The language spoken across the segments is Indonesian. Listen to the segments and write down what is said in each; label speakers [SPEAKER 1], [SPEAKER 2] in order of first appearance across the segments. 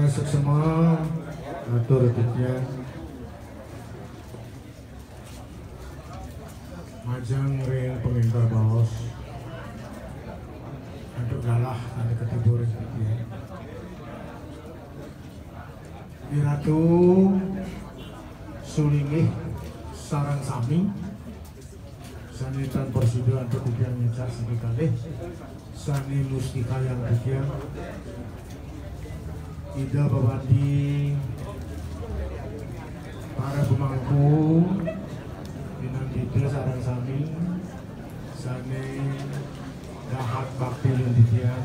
[SPEAKER 1] Seksema atur titian majang ring pengintar baos untuk galah ada ketibur titian Wiratu Sulingih sarang sami sanitan persidu untuk titian nyecar sedikali sani mustika yang titian Ida Babadi para pemangku Dinam Dita sarang sami Sane Dahat Bakti Lenditian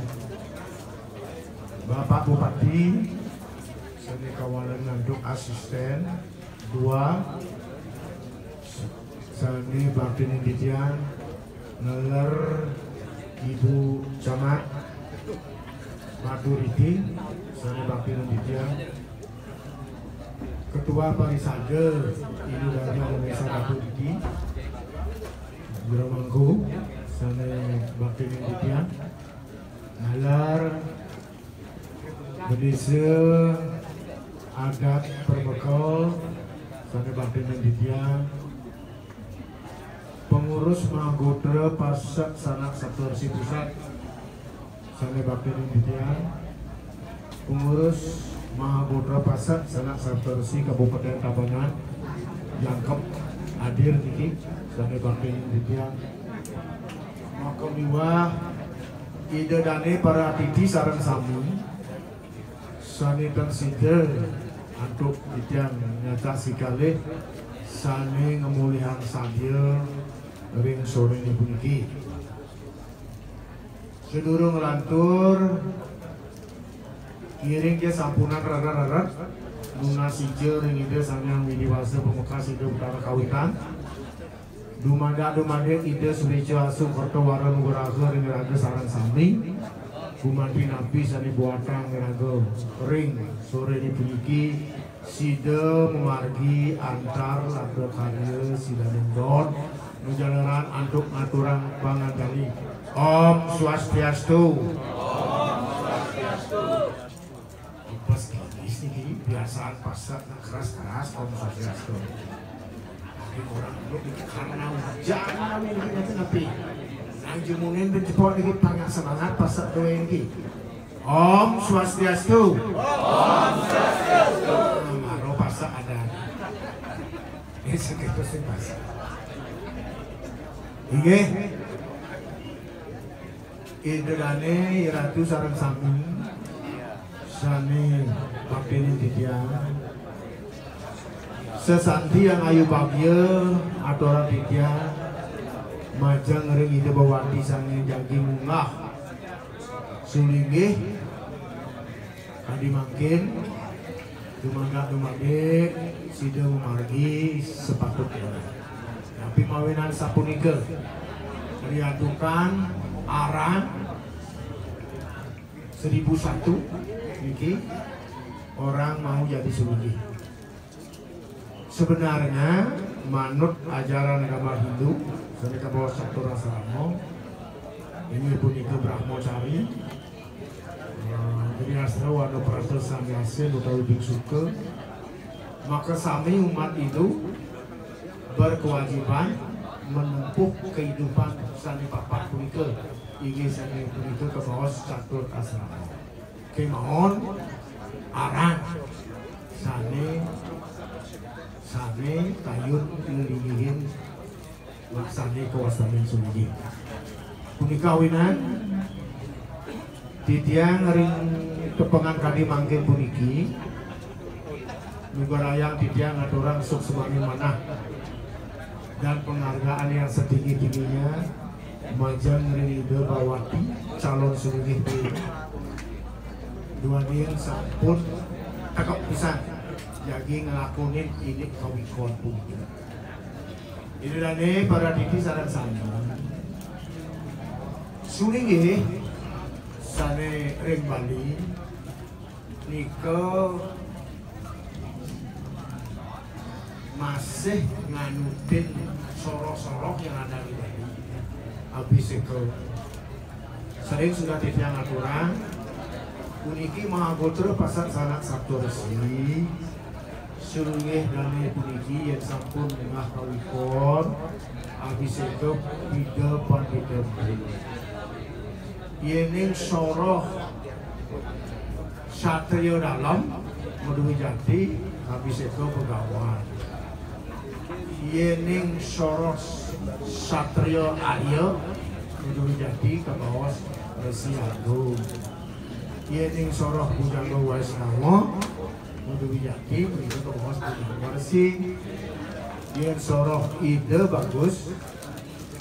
[SPEAKER 1] Bapak Bupati Sane Kawalan Nanduk Asisten 2 Sane Bakti Lenditian Neler Ibu Camat Maturiti Sane Bakti Lenditian Ketua Parisade Ibu Raja Indonesia Maturiti Biromangku Sane Bakti Lenditian Nalar Bendesa Adat Perbekal Sane Bakti Lenditian Pengurus Mahagotra Pasak Sanak Saptorsi Pusat Sane Bakti Lenditian Pengurus Mahagotra Pasak Sanak Saptorsi Kabupaten Tabanan Jangkep hadir niki Sane Bakti Lenditian Makamiwah Ida Dane para atiti sarang sami Sane Tansida Antuk Ditian Nyata Sikale Sane Ngemulihan Sadir Ring sore ini puniki sedurung lantur Kiring dia sampunan rara-rara Luna sijil ring ide sanyang widiwasa pemukas ide utara kawitan Dumada ide sulijo asu korto wara nuguraga ring raga sarang sami Bumandi nabi sani buatang raga ring sore ini puniki Sida memargi antar laga karya sida dendon Nujalaran antuk ngaturang pangandali Om Swastiastu Pas gini nih biasaan pasar keras-keras Om Swastiastu Tapi orang itu karena jangan ini tapi Nang jumunin berjepot lagi panggah semangat pasar doa ini Om Swastiastu Om Swastiastu Maro pasar ada Ini segitu sih pasar Inge Idane Ratu sarang sami Sane Bakti Lenditian Sesanti yang ayu bagya Atora Titian Majang ring ide bawati sane jagi mungah Sulingih Kadi mangkin Dumangga Sida memargi sepatutnya tapi mawinan sapunika diadukan arah 1001 niki orang mau jadi sulingih. Sebenarnya manut ajaran agama Hindu senika bawa satu rasa ramo ini punika Brahmacari jadi asal warna prater samyase utawi biksuke maka sami umat itu berkewajiban menempuh kehidupan sani papat punika ingin sani punika ke bawah catur asrama kemahon arang sani kayun ngelilihin laksani kawasan sunyi punika winan titiang ring kepengan kadi mangkin puniki nugarayang titiang aturang suk semangi manah dan penghargaan yang setinggi-tingginya Majang Rinida Bawati calon sulingih dua dia sampun takok pisan jadi ngelakuin ini kawikon punya ini dane para titi sarang sami sulingih sane ring Bali nika masih nganutin sorok-sorok yang ada di Bali. Habis itu sering sudah titiang aturan puniki Mahaputra pasar sangat Sabtu Resi sulungih dane puniki yang sampun tengah kawikon abiseka pida pandita yening soroh Satrio dalam Madui Jati abiseka Begawan yening soroh Satrio Arya Madui Jati ke bawah Resi Agung yening soroh Bujangga Waisnawa Madui Jati begitu ke bawah Bujangga Resi yen soroh Ide Bagus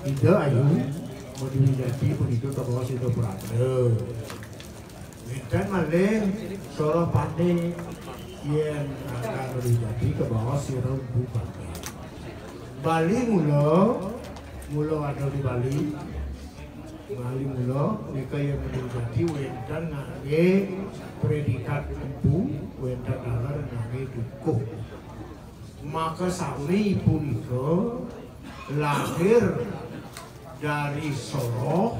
[SPEAKER 1] Ide Ayu Madui Jati begitu ke bawah Ide Prada dan malih soroh Pande yen akan Madui Jati ke bawah Siro Bupati Bali mula ada di Bali mula mereka yang menjadi wendan ngangge predikat empu wendan dalar ngangge dukuh maka sami punika lahir dari Soro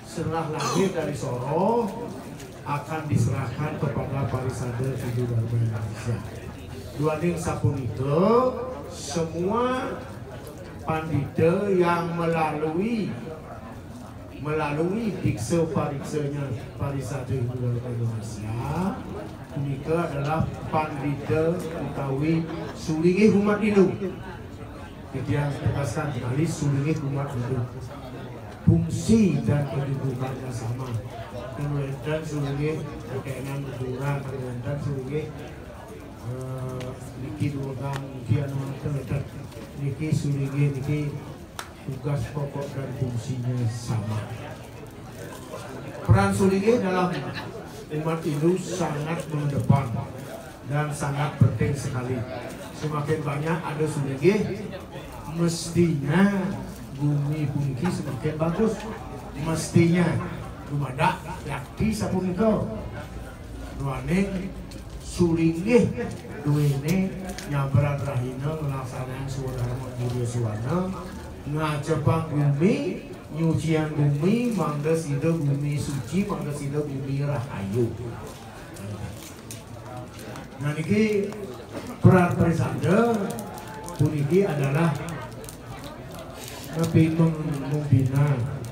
[SPEAKER 1] setelah lahir dari Soro akan diserahkan kepada Parisade Hindu Dharma Indonesia duaning sapunika semua pandita yang melalui diksa pariksanya Parisade Hindu Dharma Indonesia mereka adalah pandita utawi sulingih umat Hindu. Jadi yang tegaskan sekali sulingih umat Hindu fungsi dan kedudukannya sama kemudian sulingih kekainan kedudukan kemudian sulingih niki dugang niki anu terdekat niki sulingih niki tugas pokok dan fungsinya sama. Peran sulingih dalam umat Hindu sangat mengedepan dan sangat penting sekali. Semakin banyak ada sulingih, mestinya bumi pungki semakin bagus. Mestinya dumadak yakti sapunika. Duaning sulingih duwene nyabran rahina melaksanakan Swadharma Budaya Suwana ngajebang bumi nyucian bumi mangga sida bumi suci mangga sida bumi rahayu. Nah niki peran Parisade puniki adalah lebih membina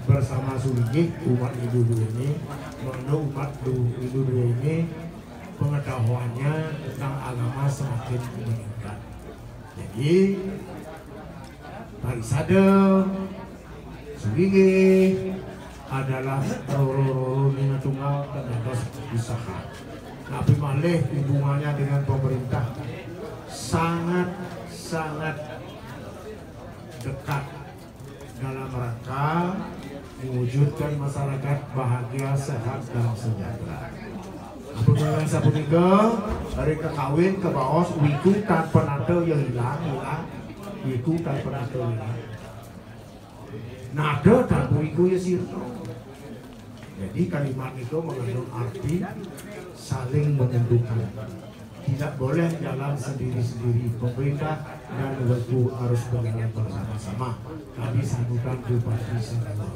[SPEAKER 1] bersama sulingih umat Hindu ini mana umat Hindu ini pengetahuannya tentang agama semakin meningkat. Jadi Parisade sulingih adalah roro nina tunggal dan atas usaha. Tapi malih hubungannya dengan pemerintah sangat dekat dalam rangka mewujudkan masyarakat bahagia, sehat dan sejahtera. Apabila sapunika hari kekawin ke bawah wiku tanpa nado yang hilang wiku tanpa nado hilang nado tanpa wiku ya sirto. Jadi kalimat itu mengandung arti saling menentukan. Tidak boleh jalan sendiri-sendiri. Pemerintah dan wiku harus berjalan bersama-sama. Tadi sambutan Bupati Serawa.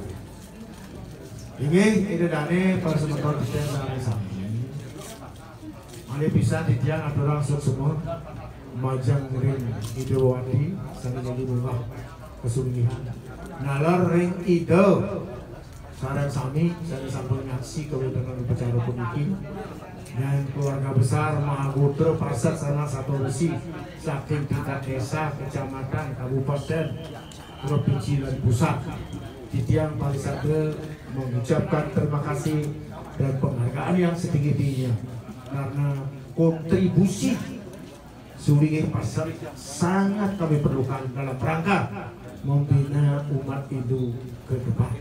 [SPEAKER 1] Ini dane para semeton kita sami. Mari bisa ditiang aturan semua majang ring idewati sampai jadi murah kesulihan. Nalar ring ide sarang sami saya sampun ngaksi kewedangan upacara puniki dan keluarga besar Mahaputra Pasar sana satu Resi saking tingkat desa, kecamatan, kabupaten, provinsi dan pusat. Titiang Parisade mengucapkan terima kasih dan penghargaan yang setinggi-tingginya karena kontribusi sulingih Pasar sangat kami perlukan dalam rangka membina umat Hindu ke depan.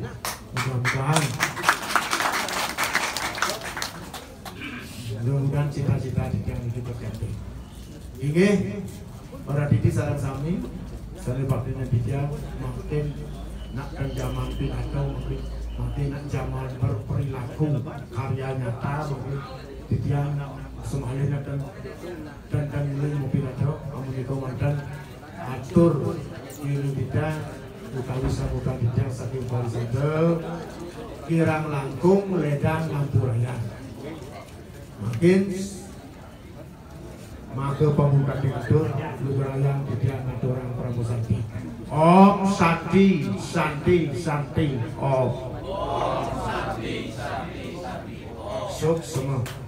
[SPEAKER 1] Mudah-mudahan cita-cita yang itu tercapai. Inggih para didi sareng sami sare baktinya dia makin nak zaman pidato makin nak zaman berperilaku karya nyata makin titiang semuanya dan mulai pidato amun komandan atur ilu kita utawi sambutan dijang saking Parisade kirang langkung ledang ngampurayan Makin maka pemuda direktur Lurayan Didian Naturang Prabu Santi. Om Santi Santi Santi Om. Om Santi Santi Santi Om. Sok semua.